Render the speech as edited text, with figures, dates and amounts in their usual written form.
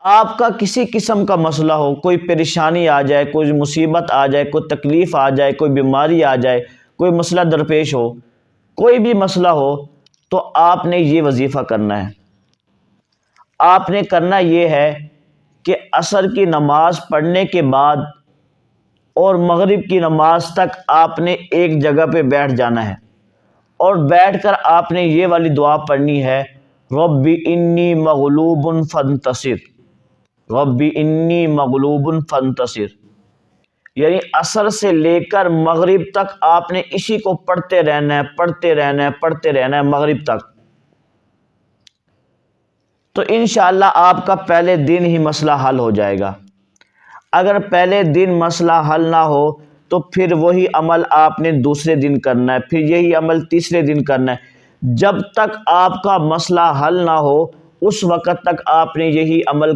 آپ کا کسی قسم کا مسئلہ ہو، کوئی پریشانی آ جائے، کوئی مصیبت آ جائے، کوئی تکلیف آ جائے، کوئی بیماری آ جائے، کوئی مسئلہ درپیش ہو، کوئی بھی مسئلہ ہو، تو آپ نے یہ وظیفہ کرنا ہے۔ آپ نے کرنا یہ ہے کہ عصر کی نماز پڑھنے کے بعد اور مغرب کی نماز تک آپ نے ایک جگہ پہ بیٹھ جانا ہے، اور بیٹھ کر آپ نے یہ والی دعا پڑھنی ہے، رب انی مغلوب فانتصر، رب انی مغلوب فانتصر۔ یعنی عصر سے لے کر مغرب تک آپ نے اسی کو پڑھتے رہنا ہے، پڑھتے رہنا ہے، پڑھتے رہنا ہے مغرب تک۔ تو انشاءاللہ آپ کا پہلے دن ہی مسئلہ حل ہو جائے گا۔ اگر پہلے دن مسئلہ حل نہ ہو تو پھر وہی عمل آپ نے دوسرے دن کرنا ہے، پھر یہی عمل تیسرے دن کرنا ہے۔ جب تک آپ کا مسئلہ حل نہ ہو اس وقت تک آپ نے یہی عمل